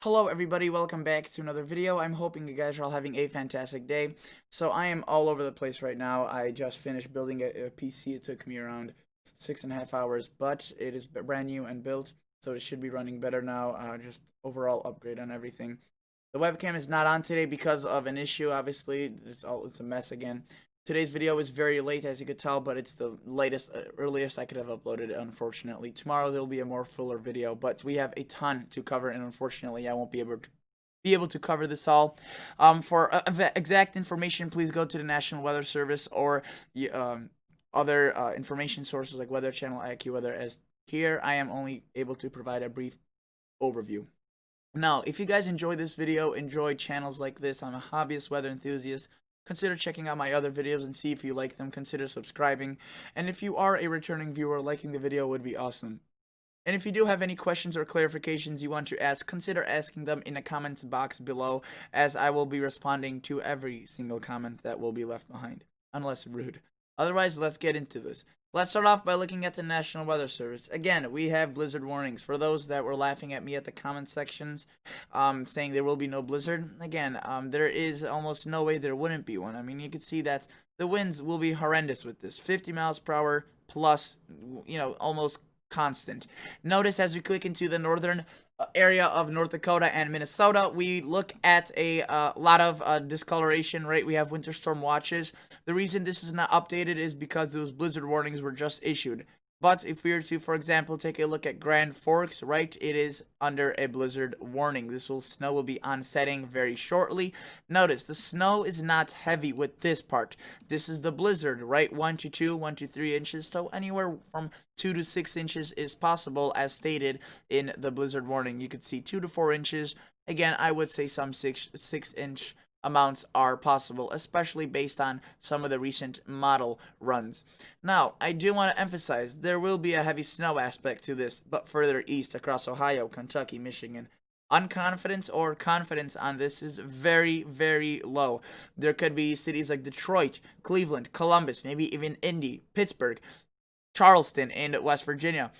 Hello everybody, welcome back to another video. I'm hoping you guys are all having a fantastic day. So I am all over the place right now. I just finished building a PC. It took me around 6.5 hours, but it is brand new and built, so it should be running better now. Just overall upgrade on everything. The webcam is not on today because of an issue. Obviously, it's a mess again. Today's video is very late, as you could tell, but it's the latest, earliest I could have uploaded, unfortunately. Tomorrow there will be a more fuller video, but we have a ton to cover, and unfortunately I won't be able to cover this all. For exact information, please go to the National Weather Service or other information sources like Weather Channel, IQ Weather. As here, I am only able to provide a brief overview. Now, if you guys enjoy this video, enjoy channels like this, I'm a hobbyist weather enthusiast, consider checking out my other videos and see if you like them, consider subscribing, and if you are a returning viewer, liking the video would be awesome. And if you do have any questions or clarifications you want to ask, consider asking them in the comments box below, as I will be responding to every single comment that will be left behind, unless rude. Otherwise, let's get into this. Let's start off by looking at the National Weather Service. Again, we have blizzard warnings. For those that were laughing at me at the comment sections, saying there will be no blizzard, again, there is almost no way there wouldn't be one. I mean, you can see that the winds will be horrendous with this. 50 miles per hour plus, almost constant. Notice as we click into the northern area of North Dakota and Minnesota, we look at a lot of discoloration, right? We have winter storm watches. The reason this is not updated is because those blizzard warnings were just issued. But if we were to, for example, take a look at Grand Forks, right, it is under a blizzard warning. Snow will be onsetting very shortly. Notice the snow is not heavy with this part. This is the blizzard, right? 1 to 2, 1 to 3 inches. So anywhere from 2 to 6 inches is possible, as stated in the blizzard warning. You could see 2 to 4 inches. Again, I would say some 6-inch amounts are possible, especially based on some of the recent model runs. Now, I do want to emphasize there will be a heavy snow aspect to this, but further east across Ohio, Kentucky, Michigan, unconfidence or confidence on this is very, very low. There could be cities like Detroit, Cleveland, Columbus, maybe even Indy, Pittsburgh, Charleston in West Virginia,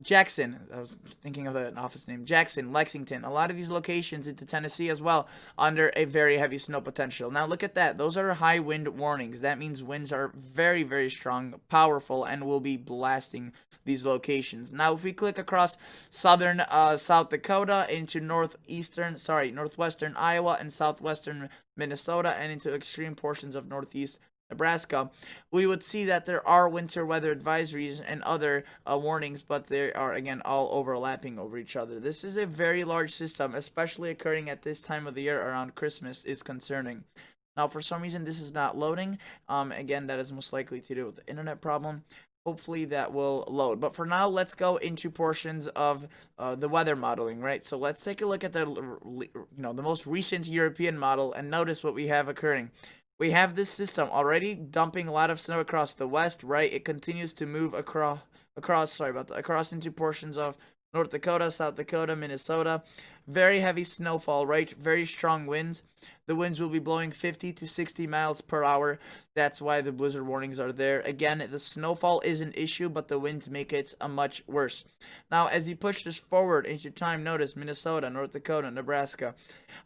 Jackson. I was thinking of the office name. Jackson, Lexington. A lot of these locations into Tennessee as well under a very heavy snow potential. Now look at that. Those are high wind warnings. That means winds are very, very strong, powerful, and will be blasting these locations. Now if we click across southern South Dakota into northwestern Iowa and southwestern Minnesota and into extreme portions of northeast Nebraska, we would see that there are winter weather advisories and other warnings, but they are again all overlapping over each other. This is a very large system, especially occurring at this time of the year around Christmas is concerning. Now, for some reason, this is not loading. Again, that is most likely to do with the internet problem. Hopefully that will load. But for now, let's go into portions of the weather modeling, right? So let's take a look at the most recent European model and notice what we have occurring. We have this system already dumping a lot of snow across the west, right? It continues to move across into portions of North Dakota, South Dakota, Minnesota. Very heavy snowfall, right? Very strong winds. The winds will be blowing 50 to 60 miles per hour. That's why the blizzard warnings are there. Again, the snowfall is an issue, but the winds make it a much worse. Now, as you push this forward into time, notice Minnesota, North Dakota, Nebraska,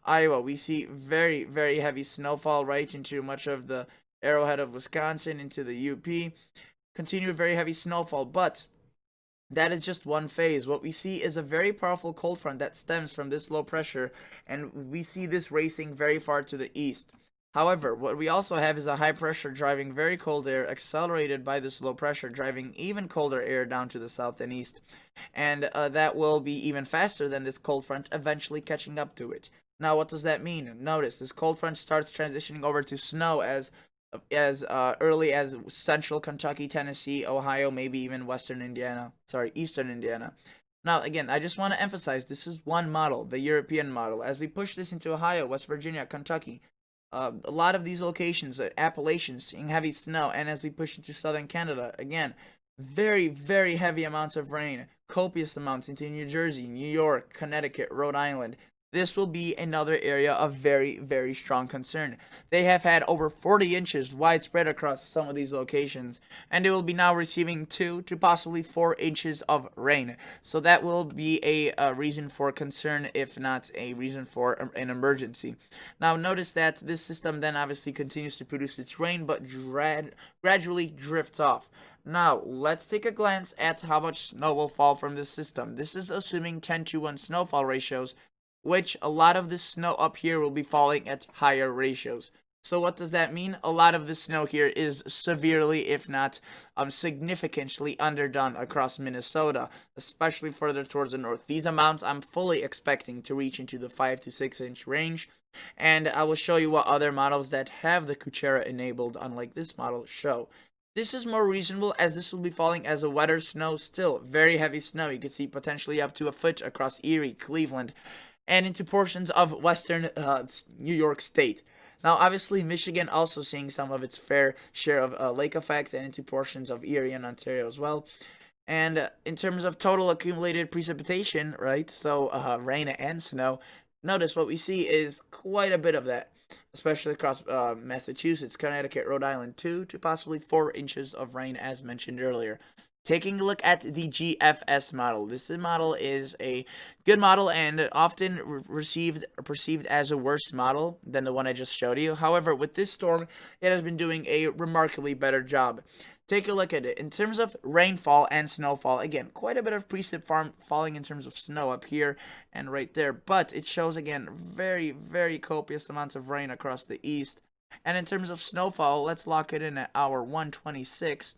Iowa, we see very, very heavy snowfall right into much of the arrowhead of Wisconsin, into the UP. Continue very heavy snowfall, but that is just one phase. What we see is a very powerful cold front that stems from this low pressure, and we see this racing very far to the east. However, what we also have is a high pressure driving very cold air, accelerated by this low pressure driving even colder air down to the south and east. And that will be even faster than this cold front, eventually catching up to it. Now, what does that mean? Notice this cold front starts transitioning over to snow as early as central Kentucky, Tennessee, Ohio, maybe even eastern Indiana. Now, again, I just want to emphasize this is one model, the European model. As we push this into Ohio, West Virginia, Kentucky, a lot of these locations, Appalachians, seeing heavy snow, and as we push into southern Canada, again, very, very heavy amounts of rain, copious amounts into New Jersey, New York, Connecticut, Rhode Island. this will be another area of very, very strong concern. They have had over 40 inches widespread across some of these locations, and they will be now receiving 2 to possibly 4 inches of rain. So that will be a reason for concern, if not a reason for an emergency. Now, notice that this system then obviously continues to produce its rain, but gradually drifts off. Now, let's take a glance at how much snow will fall from this system. This is assuming 10-to-1 snowfall ratios, which a lot of this snow up here will be falling at higher ratios. So what does that mean? A lot of the snow here is severely, if not significantly underdone across Minnesota, especially further towards the north. These amounts I'm fully expecting to reach into the 5 to 6 inch range, and I will show you what other models that have the Kuchera enabled, unlike this model, show. This is more reasonable as this will be falling as a wetter snow still. Very heavy snow. You can see potentially up to a foot across Erie, Cleveland, and into portions of western New York State. Now, obviously, Michigan also seeing some of its fair share of lake effect, and into portions of Erie and Ontario as well. And in terms of total accumulated precipitation, right, so rain and snow, notice what we see is quite a bit of that, especially across Massachusetts, Connecticut, Rhode Island, 2 to possibly 4 inches of rain, as mentioned earlier. Taking a look at the GFS model. This model is a good model and often perceived as a worse model than the one I just showed you. However, with this storm, it has been doing a remarkably better job. Take a look at it. In terms of rainfall and snowfall, again, quite a bit of precip falling in terms of snow up here and right there. But it shows, again, very, very copious amounts of rain across the east. And in terms of snowfall, let's lock it in at hour 126.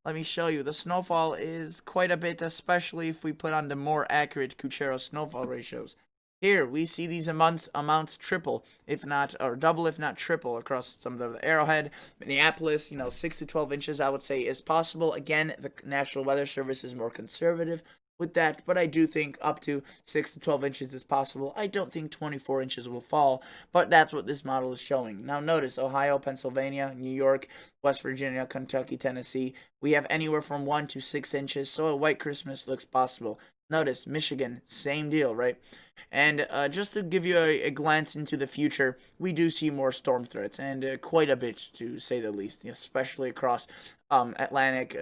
Let me show you. The snowfall is quite a bit, especially if we put on the more accurate Kuchera snowfall ratios. Here, we see these amounts triple, if not, or double, if not triple, across some of the Arrowhead, Minneapolis, 6 to 12 inches, I would say, is possible. Again, the National Weather Service is more conservative with that, but I do think up to 6 to 12 inches is possible. I don't think 24 inches will fall, but that's what this model is showing. Now notice, Ohio, Pennsylvania, New York, West Virginia, Kentucky, Tennessee, we have anywhere from 1 to 6 inches, so a white Christmas looks possible. Notice, Michigan, same deal, right? And just to give you a glance into the future, we do see more storm threats, and quite a bit, to say the least, especially across Atlantic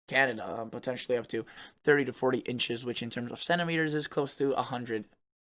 Canada, potentially up to 30 to 40 inches, which in terms of centimeters is close to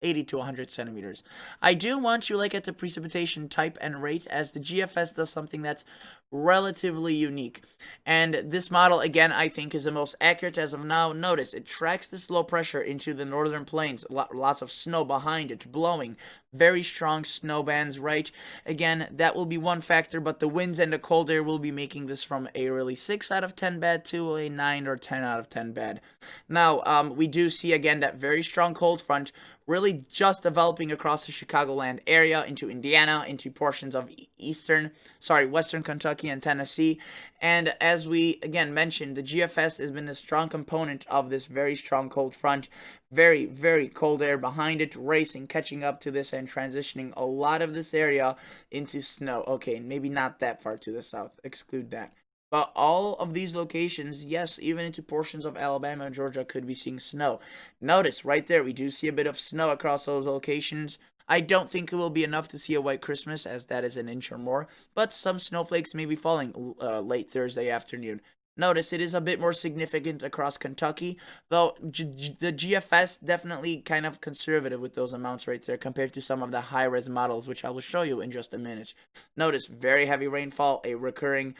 80 to 100 centimeters. I do want you to look at the precipitation type and rate, as the GFS does something that's relatively unique. And this model, again, I think is the most accurate as of now. Notice, it tracks this low pressure into the northern plains. Lots of snow behind it, blowing. Very strong snow bands, right? Again, that will be one factor, but the winds and the cold air will be making this from a really 6 out of 10 bad to a 9 or 10 out of 10 bad. Now, we do see, again, that very strong cold front really just developing across the Chicagoland area, into Indiana, into portions of western Kentucky and Tennessee. And as we, again, mentioned, the GFS has been a strong component of this very strong cold front. Very, very cold air behind it, racing, catching up to this, and transitioning a lot of this area into snow. Okay, maybe not that far to the south. Exclude that. But all of these locations, yes, even into portions of Alabama and Georgia, could be seeing snow. Notice right there, we do see a bit of snow across those locations. I don't think it will be enough to see a white Christmas, as that is an inch or more, but some snowflakes may be falling late Thursday afternoon. Notice it is a bit more significant across Kentucky, though the GFS definitely kind of conservative with those amounts right there compared to some of the high-res models, which I will show you in just a minute. Notice very heavy rainfall, a recurring,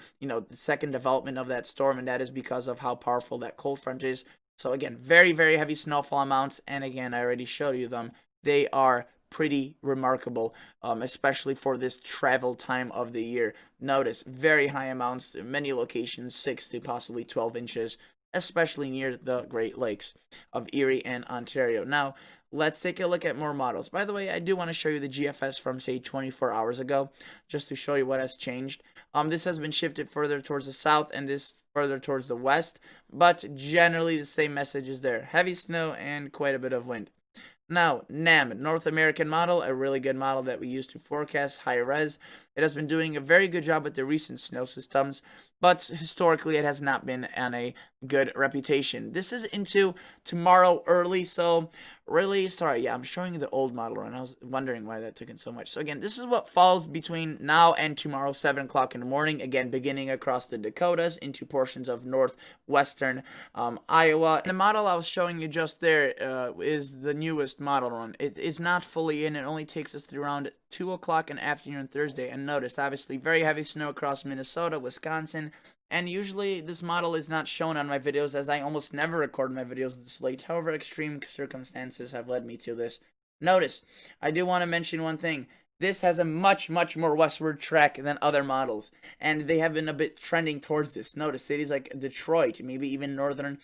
second development of that storm, and that is because of how powerful that cold front is. So again, very, very heavy snowfall amounts, and again, I already showed you them. They are pretty remarkable, especially for this travel time of the year. Notice very high amounts in many locations, 6 to possibly 12 inches, especially near the Great Lakes of Erie and Ontario. Now, let's take a look at more models. By the way, I do want to show you the GFS from, say, 24 hours ago, just to show you what has changed. This has been shifted further towards the south, and this further towards the west, but generally the same message is there. Heavy snow and quite a bit of wind. Now, NAM, North American model, a really good model that we use to forecast high res. It has been doing a very good job with the recent snow systems, but historically it has not been on a good reputation. This is into tomorrow early, so really sorry. Yeah, I'm showing you the old model run. I was wondering why that took in so much. So again, this is what falls between now and tomorrow, 7 o'clock in the morning. Again, beginning across the Dakotas into portions of northwestern Iowa. And the model I was showing you just there is the newest model run. It is not fully in. It only takes us through around 2 o'clock in the afternoon Thursday. And notice, obviously, very heavy snow across Minnesota, Wisconsin. And usually this model is not shown on my videos, as I almost never record my videos this late. However, extreme circumstances have led me to this. Notice, I do want to mention one thing. This has a much more westward track than other models, and they have been a bit trending towards this. Notice cities like Detroit, maybe even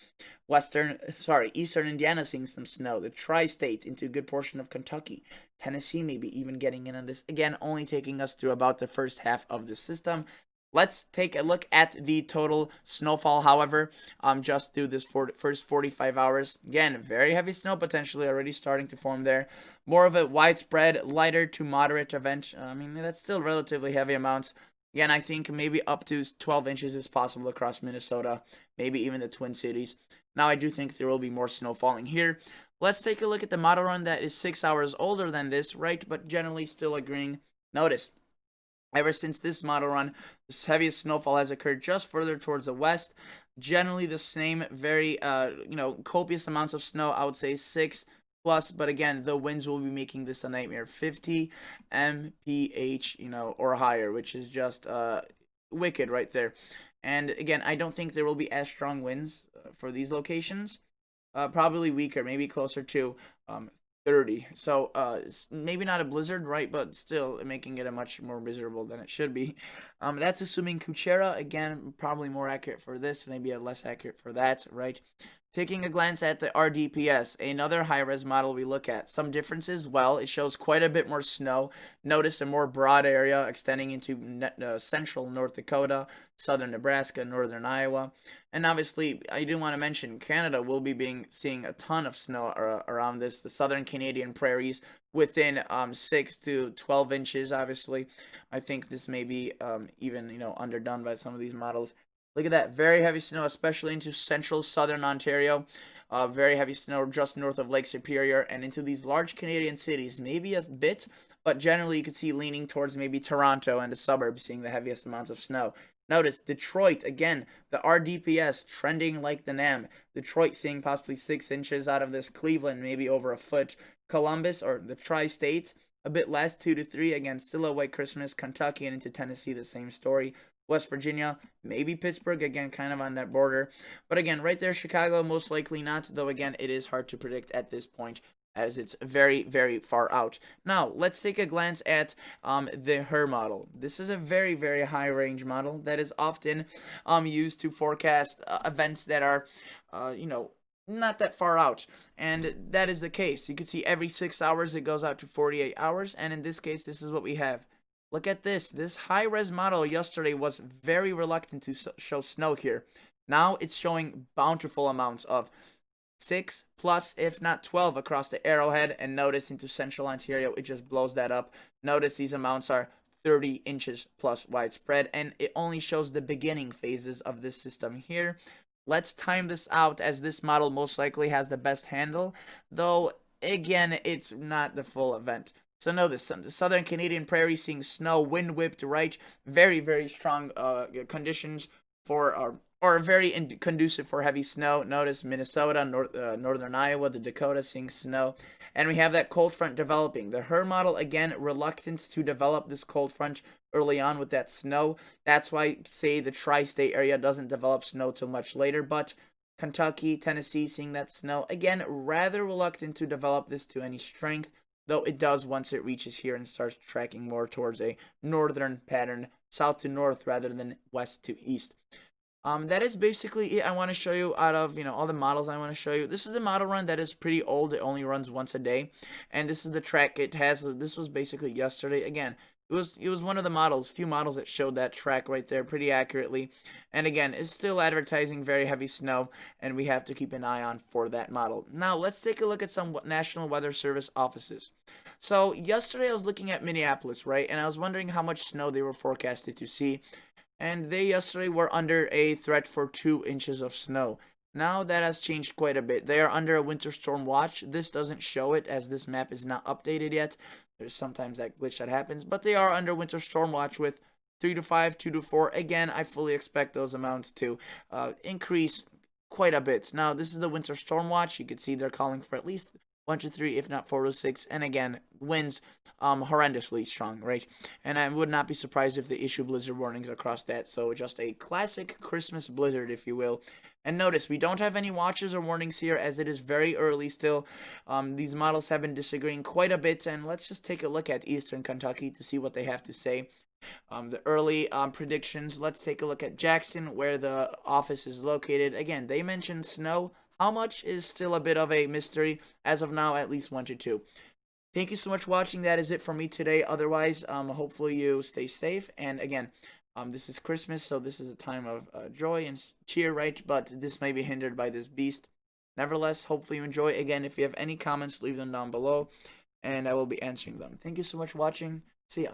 eastern Indiana seeing some snow. The tri-state into a good portion of Kentucky. Tennessee maybe even getting in on this. Again, only taking us through about the first half of the system. Let's take a look at the total snowfall, however, just through this first 45 hours. Again, very heavy snow potentially already starting to form there. More of a widespread, lighter to moderate event. I mean, that's still relatively heavy amounts. Again, I think maybe up to 12 inches is possible across Minnesota, maybe even the Twin Cities. Now, I do think there will be more snow falling here. Let's take a look at the model run that is 6 hours older than this, right? But generally still agreeing. Notice, ever since this model run, the heaviest snowfall has occurred just further towards the west. Generally the same, very, copious amounts of snow. I would say 6 plus, but again, the winds will be making this a nightmare. 50 mph, or higher, which is just wicked right there. And again, I don't think there will be as strong winds for these locations. Probably weaker, maybe closer to 30. So it's maybe not a blizzard, right, but still making it a much more miserable than it should be. That's assuming Kuchera. Again, probably more accurate for this, maybe a less accurate for that, right? Taking a glance at the RDPS, another high-res model we look at. Some differences, well, it shows quite a bit more snow. Notice a more broad area extending into central North Dakota, southern Nebraska, northern Iowa. And obviously, I do want to mention Canada will be seeing a ton of snow around this. The southern Canadian prairies within 6 to 12 inches, obviously. I think this may be even, underdone by some of these models. Look at that, very heavy snow, especially into central southern Ontario. Very heavy snow just north of Lake Superior and into these large Canadian cities, maybe a bit, but generally you could see leaning towards maybe Toronto and the suburbs seeing the heaviest amounts of snow. Notice Detroit, again, the RDPS trending like the NAM. Detroit seeing possibly 6 inches out of this. Cleveland, maybe over a foot. Columbus, or the tri-state, a bit less, 2 to 3. Again, still a white Christmas. Kentucky and into Tennessee, the same story. West Virginia, maybe Pittsburgh, again, kind of on that border. But again, right there, Chicago, most likely not, though again, it is hard to predict at this point as it's very far out. Now, let's take a glance at the HER model. This is a very high range model that is often used to forecast events that are, not that far out, and that is the case. You can see every 6 hours it goes out to 48 hours, and in this case, this is what we have. Look at this. This high-res model yesterday was very reluctant to show snow here. Now it's showing bountiful amounts of 6 plus, if not 12, across the Arrowhead. And notice into central Ontario, it just blows that up. Notice these amounts are 30 inches plus widespread, and it only shows the beginning phases of this system here. Let's time this out, as this model most likely has the best handle, though, again, it's not the full event. So notice the southern Canadian prairie seeing snow, wind whipped, right? Very strong conditions for, or very conducive for heavy snow. Notice Minnesota, northern Iowa, the Dakota seeing snow. And we have that cold front developing. The HER model, again, reluctant to develop this cold front early on with that snow. That's why, say, the tri-state area doesn't develop snow till much later. But Kentucky, Tennessee seeing that snow. Again, rather reluctant to develop this to any strength, though it does once it reaches here and starts tracking more towards a northern pattern, south to north rather than west to east. That is basically it I want to show you out of, all the models I want to show you. This is a model run that is pretty old. It only runs once a day. And this is the track it has. This was basically yesterday. Again, it was one of the models, few models that showed that track right there pretty accurately. And again, it's still advertising very heavy snow, and we have to keep an eye on for that model. Now, let's take a look at some National Weather Service offices. So, yesterday I was looking at Minneapolis, right? And I was wondering how much snow they were forecasted to see. And they yesterday were under a threat for 2 inches of snow. Now that has changed quite a bit. They are under a winter storm watch. This doesn't show it as this map is not updated yet. There's sometimes that glitch that happens, but they are under winter storm watch with 3 to 5, 2 to 4. Again, I fully expect those amounts to increase quite a bit. Now, this is the winter storm watch. You can see they're calling for at least 1 to 3, if not 4 to 6. And again, winds horrendously strong, right? And I would not be surprised if they issue blizzard warnings across that. So just a classic Christmas blizzard, if you will. And notice, we don't have any watches or warnings here as it is very early still. These models have been disagreeing quite a bit, and let's just take a look at Eastern Kentucky to see what they have to say. The early predictions, let's take a look at Jackson, where the office is located. Again, they mentioned snow. How much is still a bit of a mystery. As of now, at least 1 to 2. Thank you so much for watching. That is it for me today. Otherwise, hopefully you stay safe. And again, this is Christmas, so this is a time of joy and cheer, right? But this may be hindered by this beast. Nevertheless, hopefully you enjoy. Again, if you have any comments, leave them down below, and I will be answering them. Thank you so much for watching. See ya.